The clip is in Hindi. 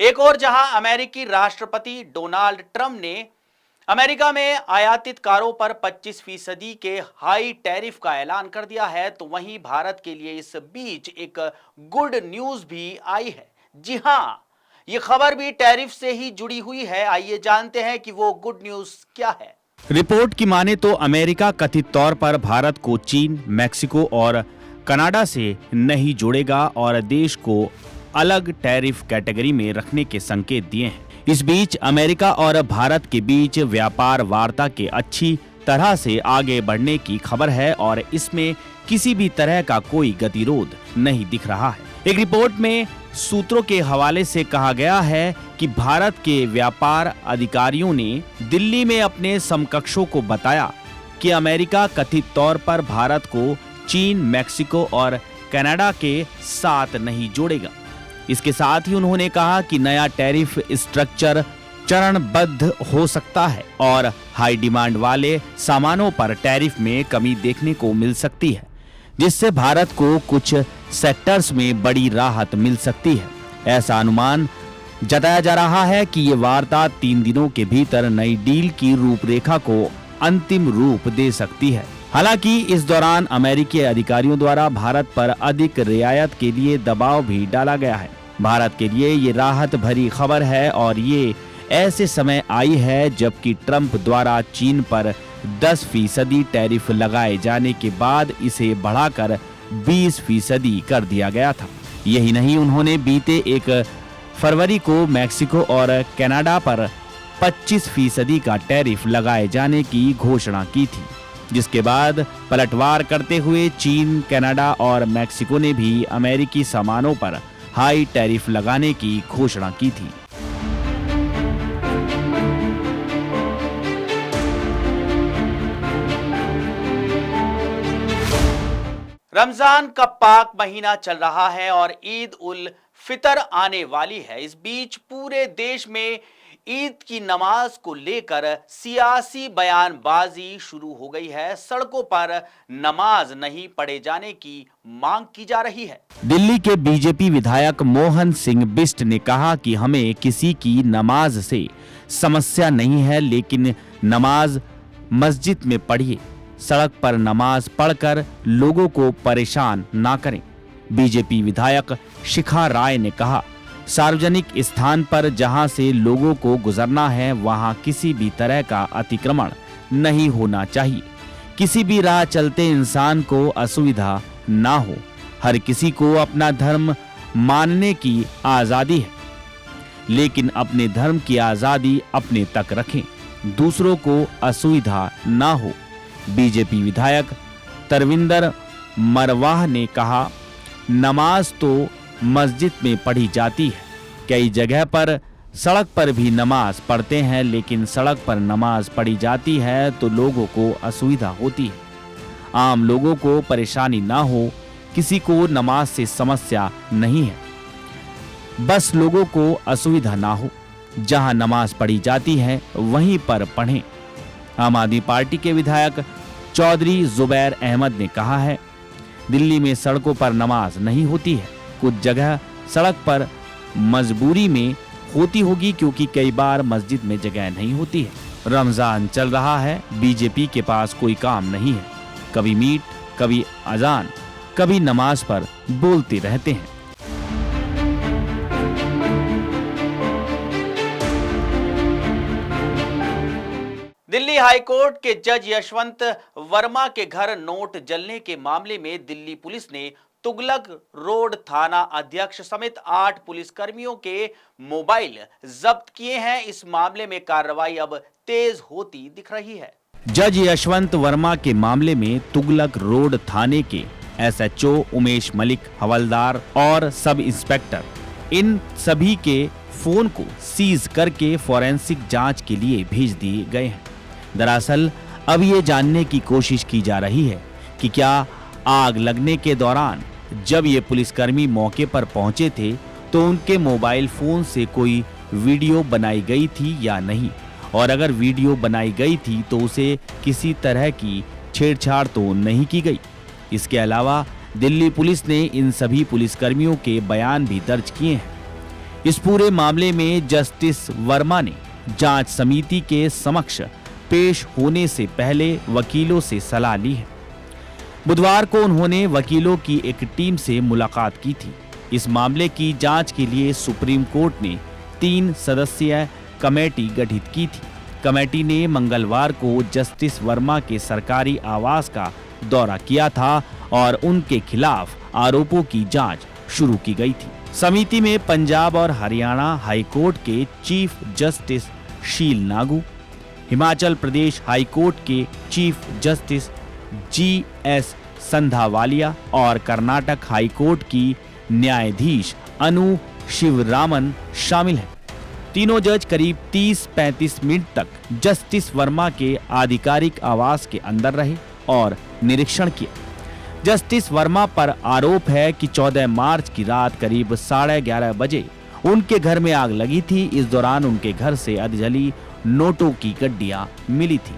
एक और जहां अमेरिकी राष्ट्रपति डोनाल्ड ट्रंप ने अमेरिका में आयातित कारों पर 25% के हाई टैरिफ का ऐलान कर दिया है, तो वहीं भारत के लिए इस बीच एक गुड न्यूज भी आई है। जी हां, ये खबर भी टैरिफ से ही जुड़ी हुई है। आइए जानते हैं कि वो गुड न्यूज क्या है। रिपोर्ट की माने तो अमेरिका कथित तौर पर भारत को चीन, मैक्सिको और कनाडा से नहीं जोड़ेगा और देश को अलग टैरिफ कैटेगरी में रखने के संकेत दिए हैं। इस बीच अमेरिका और भारत के बीच व्यापार वार्ता के अच्छी तरह से आगे बढ़ने की खबर है और इसमें किसी भी तरह का कोई गतिरोध नहीं दिख रहा है। एक रिपोर्ट में सूत्रों के हवाले से कहा गया है कि भारत के व्यापार अधिकारियों ने दिल्ली में अपने समकक्षों को बताया कि अमेरिका कथित तौर पर भारत को चीन, मैक्सिको और कनाडा के साथ नहीं जोड़ेगा। इसके साथ ही उन्होंने कहा कि नया टैरिफ स्ट्रक्चर चरणबद्ध हो सकता है और हाई डिमांड वाले सामानों पर टैरिफ में कमी देखने को मिल सकती है, जिससे भारत को कुछ सेक्टर्स में बड़ी राहत मिल सकती है। ऐसा अनुमान जताया जा रहा है कि ये वार्ता 3 दिनों के भीतर नई डील की रूपरेखा को अंतिम रूप दे सकती है। हालांकि इस दौरान अमेरिकी अधिकारियों द्वारा भारत पर अधिक रियायत के लिए दबाव भी डाला गया है। भारत के लिए ये राहत भरी खबर है और ये ऐसे समय आई है जबकि ट्रंप द्वारा चीन पर 10% टैरिफ लगाए जाने के बाद इसे बढ़ाकर 20% कर दिया गया था। यही नहीं, उन्होंने बीते 1 फरवरी को मैक्सिको और कनाडा पर 25% का टैरिफ लगाए जाने की घोषणा की थी, जिसके बाद पलटवार करते हुए चीन, कनाडा और मैक्सिको ने भी अमेरिकी सामानों पर हाई टैरिफ लगाने की घोषणा की थी। रमजान का पाक महीना चल रहा है और ईद उल फितर आने वाली है। इस बीच पूरे देश में ईद की नमाज को लेकर सियासी बयानबाजी शुरू हो गई है। सड़कों पर नमाज नहीं पढ़े जाने की मांग की जा रही है। दिल्ली के बीजेपी विधायक मोहन सिंह बिष्ट ने कहा कि हमें किसी की नमाज से समस्या नहीं है, लेकिन नमाज मस्जिद में पढ़िए, सड़क पर नमाज पढ़कर लोगों को परेशान ना करें। बीजेपी विधायक शिखा राय ने कहा, सार्वजनिक स्थान पर जहां से लोगों को गुजरना है वहां किसी भी तरह का अतिक्रमण नहीं होना चाहिए। किसी भी राह चलते इंसान को असुविधा ना हो। हर किसी को अपना धर्म मानने की आजादी है, लेकिन अपने धर्म की आजादी अपने तक रखें, दूसरों को असुविधा ना हो। बीजेपी विधायक तरविंदर मरवाह ने कहा, नमाज तो मस्जिद में पढ़ी जाती है, कई जगह पर सड़क पर भी नमाज पढ़ते हैं, लेकिन सड़क पर नमाज पढ़ी जाती है तो लोगों को असुविधा होती है। आम लोगों को परेशानी ना हो, किसी को नमाज से समस्या नहीं है, बस लोगों को असुविधा ना हो। जहां नमाज पढ़ी जाती है वहीं पर पढ़ें। आम आदमी पार्टी के विधायक चौधरी जुबैर अहमद ने कहा है, दिल्ली में सड़कों पर नमाज नहीं होती है, कुछ जगह सड़क पर मजबूरी में होती होगी क्योंकि कई बार मस्जिद में जगह नहीं होती है। रमजान चल रहा है, बीजेपी के पास कोई काम नहीं है, कभी मीट, कभी अजान, कभी नमाज पर बोलते रहते हैं। दिल्ली हाईकोर्ट के जज यशवंत वर्मा के घर नोट जलने के मामले में दिल्ली पुलिस ने तुगलक रोड थाना अध्यक्ष समेत 8 पुलिसकर्मियों के मोबाइल जब्त किए हैं। इस मामले में कार्रवाई अब तेज होती दिख रही है। जज यशवंत वर्मा के मामले में तुगलक रोड थाने के एसएचओ उमेश मलिक, हवलदार और सब इंस्पेक्टर, इन सभी के फोन को सीज करके फॉरेंसिक जांच के लिए भेज दिए गए हैं। दरअसल अब ये जानने की कोशिश की जा रही है कि क्या आग लगने के दौरान जब ये पुलिसकर्मी मौके पर पहुंचे थे तो उनके मोबाइल फोन से कोई वीडियो बनाई गई थी या नहीं, और अगर वीडियो बनाई गई थी तो उसे किसी तरह की छेड़छाड़ तो नहीं की गई। इसके अलावा दिल्ली पुलिस ने इन सभी पुलिसकर्मियों के बयान भी दर्ज किए हैं। इस पूरे मामले में जस्टिस वर्मा ने जांच समिति के समक्ष पेश होने से पहले वकीलों से सलाह ली है। बुधवार को उन्होंने वकीलों की एक टीम से मुलाकात की थी। इस मामले की जांच के लिए सुप्रीम कोर्ट ने 3 सदस्यीय कमेटी गठित की थी। कमेटी ने मंगलवार को जस्टिस वर्मा के सरकारी आवास का दौरा किया था और उनके खिलाफ आरोपों की जांच शुरू की गई थी। समिति में पंजाब और हरियाणा हाई कोर्ट के चीफ जस्टिस शील नागू, हिमाचल प्रदेश हाई कोर्ट के चीफ जस्टिस GS संधावालिया और कर्नाटक हाई कोर्ट की न्यायाधीश अनु शिवरामन शामिल हैं। तीनों जज करीब 30-35 मिनट तक जस्टिस वर्मा के आधिकारिक आवास के अंदर रहे और निरीक्षण किया। जस्टिस वर्मा पर आरोप है कि 14 मार्च की रात करीब 11:30 बजे उनके घर में आग लगी थी। इस दौरान उनके घर से अधजली नोटों की गड्डियां मिली थी।